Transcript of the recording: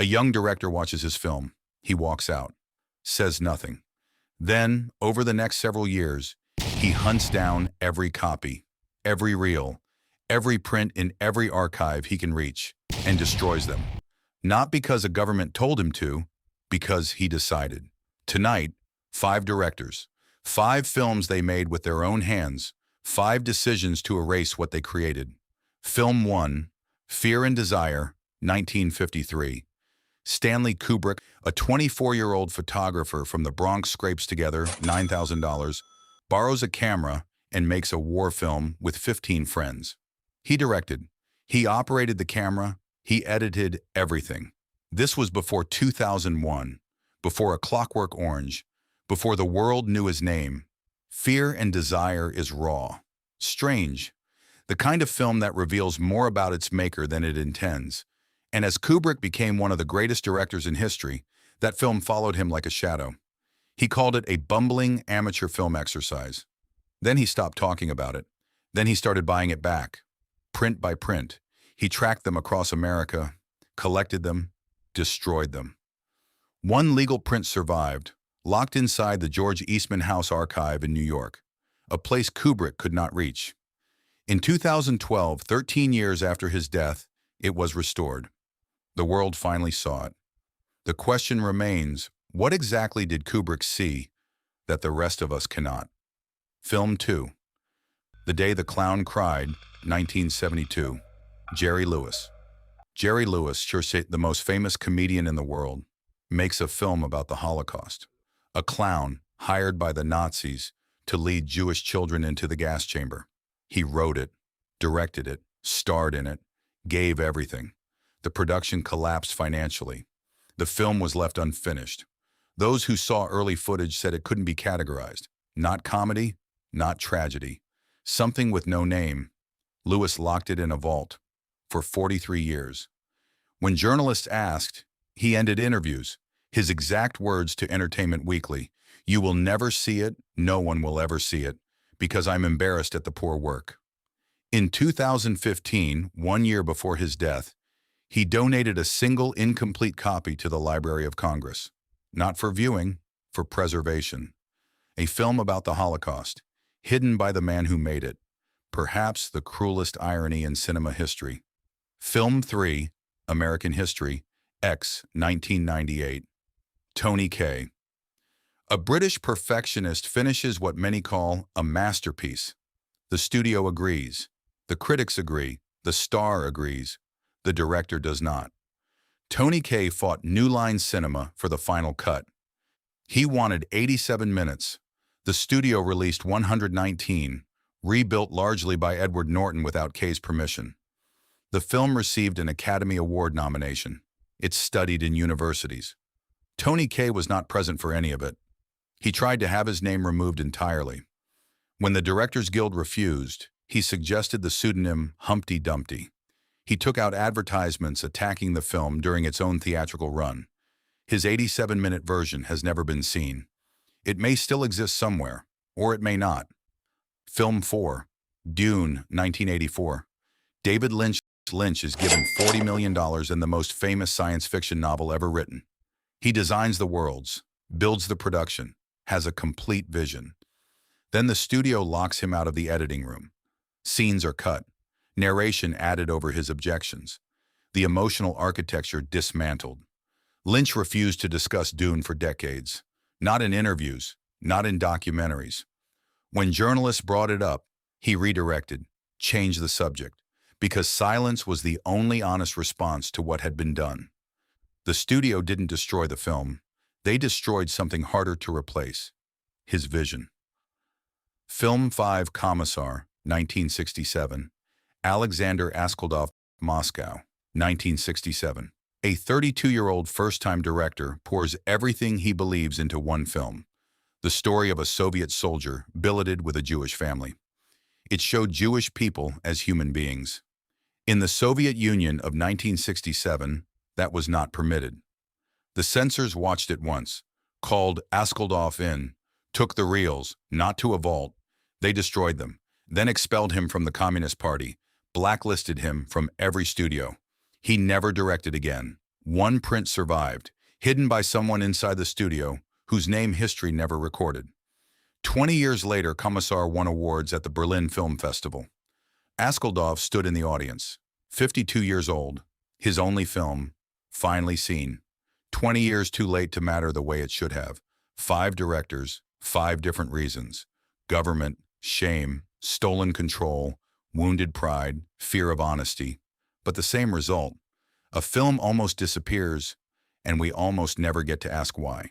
A young director watches his film. He walks out, says nothing. Then, over the next several years, he hunts down every copy, every reel, every print in every archive he can reach, and destroys them. Not because a government told him to, because he decided. Tonight, 5 directors, 5 films they made with their own hands, 5 decisions to erase what they created. Film 1, Fear and Desire, 1953. Stanley Kubrick, a 24-year-old photographer from the Bronx, scrapes together $9,000, borrows a camera, and makes a war film with 15 friends. He directed. He operated the camera. He edited everything. This was before 2001, before A Clockwork Orange, before the world knew his name. Fear and Desire is raw, strange, the kind of film that reveals more about its maker than it intends. And as Kubrick became one of the greatest directors in history, that film followed him like a shadow. He called it a bumbling amateur film exercise. Then he stopped talking about it. Then he started buying it back, print by print. He tracked them across America, collected them, destroyed them. One legal print survived, locked inside the George Eastman House archive in New York, a place Kubrick could not reach. In 2012, 13 years after his death, it was restored. The world finally saw it. The question remains, what exactly did Kubrick see that the rest of us cannot? Film 2. The Day the Clown Cried, 1972. Jerry Lewis. Jerry Lewis, sure the most famous comedian in the world, makes a film about the Holocaust. A clown hired by the Nazis to lead Jewish children into the gas chamber. He wrote it, directed it, starred in it, gave everything. The production collapsed financially. The film was left unfinished. Those who saw early footage said it couldn't be categorized. Not comedy, not tragedy. Something with no name. Lewis locked it in a vault for 43 years. When journalists asked, he ended interviews. His exact words to Entertainment Weekly, "You will never see it, no one will ever see it, because I'm embarrassed at the poor work." In 2015, 1 year before his death, he donated a single incomplete copy to the Library of Congress. Not for viewing, for preservation. A film about the Holocaust, hidden by the man who made it. Perhaps the cruelest irony in cinema history. Film 3, American History, X, 1998. Tony Kaye. A British perfectionist finishes what many call a masterpiece. The studio agrees. The critics agree. The star agrees. The director does not. Tony Kaye fought New Line Cinema for the final cut. He wanted 87 minutes. The studio released 119, rebuilt largely by Edward Norton without Kaye's permission. The film received an Academy Award nomination. It's studied in universities. Tony Kaye was not present for any of it. He tried to have his name removed entirely. When the Directors Guild refused, he suggested the pseudonym Humpty Dumpty. He took out advertisements attacking the film during its own theatrical run. His 87-minute version has never been seen. It may still exist somewhere, or it may not. Film 4, Dune, 1984. David Lynch is given $40 million in the most famous science fiction novel ever written. He designs the worlds, builds the production, has a complete vision. Then the studio locks him out of the editing room. Scenes are cut, narration added over his objections, the emotional architecture dismantled. Lynch refused to discuss Dune for decades, not in interviews, not in documentaries. When journalists brought it up, he redirected, changed the subject, because silence was the only honest response to what had been done. The studio didn't destroy the film. They destroyed something harder to replace, his vision. Film 5, Commissar, 1967. Alexander Askaldov, Moscow, 1967. A 32-year-old first-time director pours everything he believes into one film. The story of a Soviet soldier billeted with a Jewish family. It showed Jewish people as human beings. In the Soviet Union of 1967, that was not permitted. The censors watched it once, called Askaldov in, took the reels, not to a vault. They destroyed them, then expelled him from the Communist Party, blacklisted him from every studio. He never directed again. One print survived, hidden by someone inside the studio whose name history never recorded. 20 years later, Kommissar won awards at the Berlin Film Festival. Askildov stood in the audience, 52 years old, his only film, finally seen. 20 years too late to matter the way it should have. 5 directors, 5 different reasons. Government, shame, stolen control, wounded pride, fear of honesty. But the same result. A film almost disappears, and we almost never get to ask why.